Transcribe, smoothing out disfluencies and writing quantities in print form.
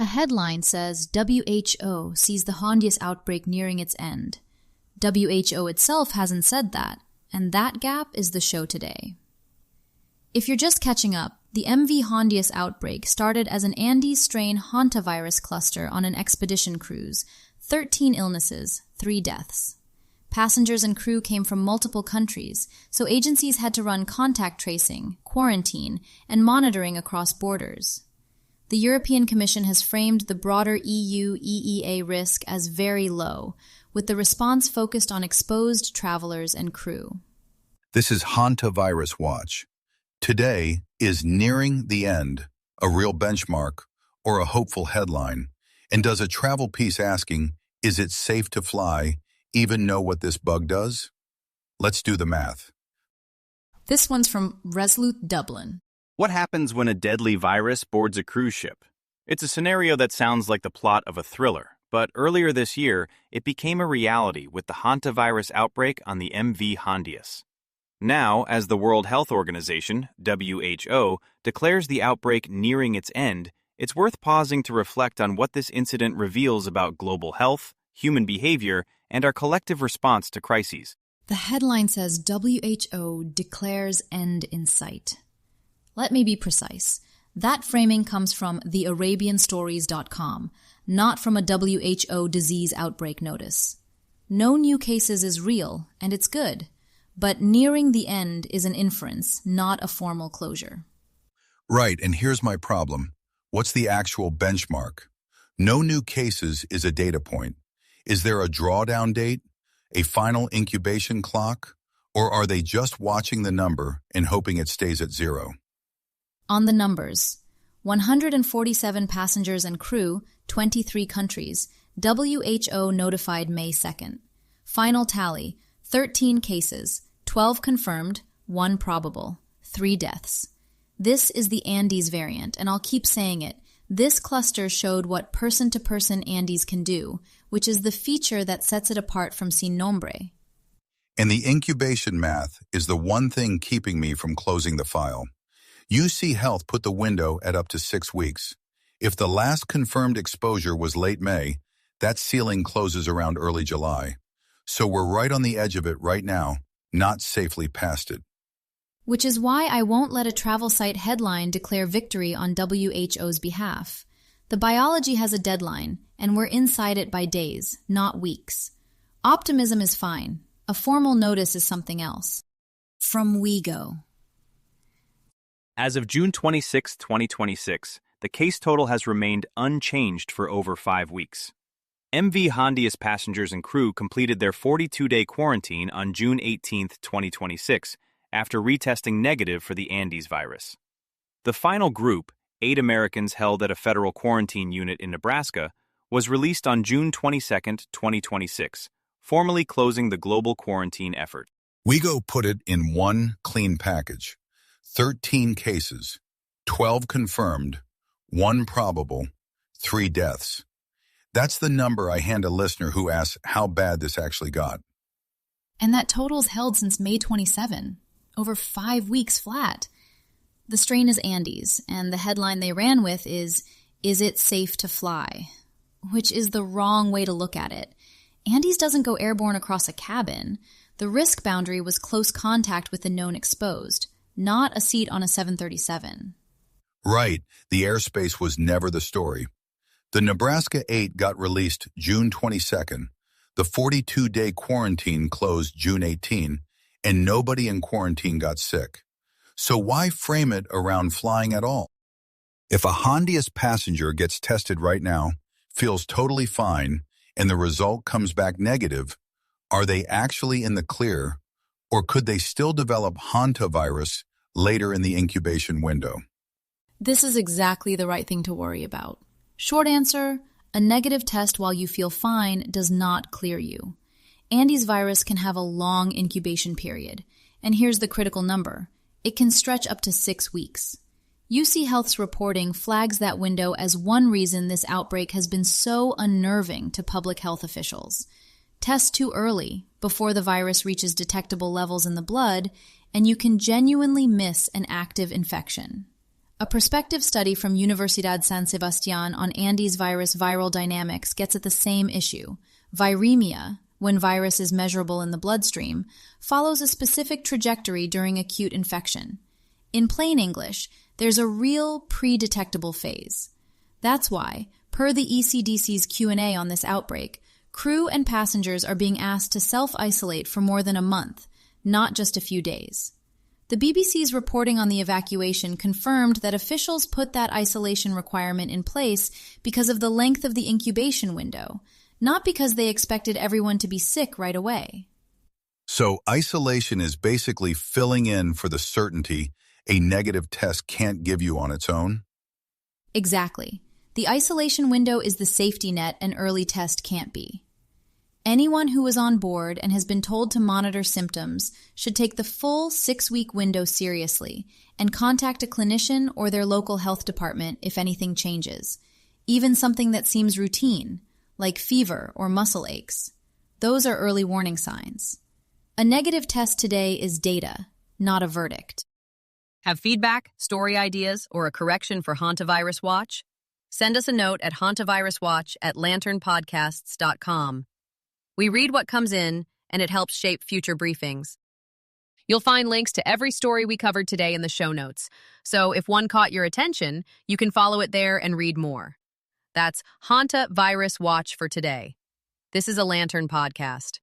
headline says WHO sees the Hondius outbreak nearing its end. WHO itself hasn't said that, and that gap is the show today. If you're just catching up, the MV Hondius outbreak started as an Andes strain hantavirus cluster on an expedition cruise. 13 illnesses, 3 deaths. Passengers and crew came from multiple countries, so agencies had to run contact tracing, quarantine, and monitoring across borders. The European Commission has framed the broader EU-EEA risk as very low, with the response focused on exposed travelers and crew. This is Hantavirus Watch. Today is nearing the end, a real benchmark or a hopeful headline, and does a travel piece asking, is it safe to fly, even know what this bug does? Let's do the math. This one's from Resluthdublin. What happens when a deadly virus boards a cruise ship? It's a scenario that sounds like the plot of a thriller, but earlier this year, it became a reality with the hantavirus outbreak on the MV Hondius. Now, as the World Health Organization, WHO, declares the outbreak nearing its end, it's worth pausing to reflect on what this incident reveals about global health, human behavior, and our collective response to crises. The headline says WHO declares end in sight. Let me be precise. That framing comes from thearabianstories.com, not from a WHO disease outbreak notice. No new cases is real, and it's good, but nearing the end is an inference, not a formal closure. Right, and here's my problem. What's the actual benchmark? No new cases is a data point. Is there a drawdown date, a final incubation clock, or are they just watching the number and hoping it stays at 0? On the numbers, 147 passengers and crew, 23 countries, WHO notified May 2nd. Final tally, 13 cases, 12 confirmed, 1 probable, 3 deaths. This is the Andes variant, and I'll keep saying it. This cluster showed what person-to-person Andes can do, which is the feature that sets it apart from sin nombre. And the incubation math is the one thing keeping me from closing the file. UC Health put the window at up to 6 weeks. If the last confirmed exposure was late May, that ceiling closes around early July. So we're right on the edge of it right now, not safely past it. Which is why I won't let a travel site headline declare victory on WHO's behalf. The biology has a deadline, and we're inside it by days, not weeks. Optimism is fine. A formal notice is something else. From Wego. As of June 26, 2026, the case total has remained unchanged for over 5 weeks. MV Hondius passengers and crew completed their 42-day quarantine on June 18, 2026, after retesting negative for the Andes virus. The final group, 8 Americans held at a federal quarantine unit in Nebraska, was released on June 22, 2026, formally closing the global quarantine effort. Wego put it in one clean package. 13 cases, 12 confirmed, 1 probable, 3 deaths. That's the number I hand a listener who asks how bad this actually got. And that total's held since May 27, over 5 weeks flat. The strain is Andes, and the headline they ran with is it safe to fly? Which is the wrong way to look at it. Andes doesn't go airborne across a cabin. The risk boundary was close contact with the known exposed, not a seat on a 737. Right, the airspace was never the story. The Nebraska 8 got released June 22nd. The 42-day quarantine closed June 18, and nobody in quarantine got sick. So why frame it around flying at all? If a Hondius passenger gets tested right now, feels totally fine, and the result comes back negative, are they actually in the clear, or could they still develop hantavirus later in the incubation window? This is exactly the right thing to worry about. Short answer, a negative test while you feel fine does not clear you. Andes virus can have a long incubation period, and here's the critical number. It can stretch up to 6 weeks. UC Health's reporting flags that window as one reason this outbreak has been so unnerving to public health officials. Test too early, before the virus reaches detectable levels in the blood, and you can genuinely miss an active infection. A prospective study from Universidad San Sebastián on Andes virus viral dynamics gets at the same issue. Viremia, when virus is measurable in the bloodstream, follows a specific trajectory during acute infection. In plain English, there's a real pre-detectable phase. That's why, per the ECDC's Q&A on this outbreak, crew and passengers are being asked to self-isolate for more than a month, not just a few days. The BBC's reporting on the evacuation confirmed that officials put that isolation requirement in place because of the length of the incubation window, not because they expected everyone to be sick right away. So isolation is basically filling in for the certainty a negative test can't give you on its own? Exactly. The isolation window is the safety net an early test can't be. Anyone who is on board and has been told to monitor symptoms should take the full 6-week window seriously and contact a clinician or their local health department if anything changes, even something that seems routine, like fever or muscle aches. Those are early warning signs. A negative test today is data, not a verdict. Have feedback, story ideas, or a correction for Hantavirus Watch? Send us a note at hantaviruswatch@lanternpodcasts.com. We read what comes in, and it helps shape future briefings. You'll find links to every story we covered today in the show notes, so if one caught your attention, you can follow it there and read more. That's Hantavirus Watch for today. This is a Lantern podcast.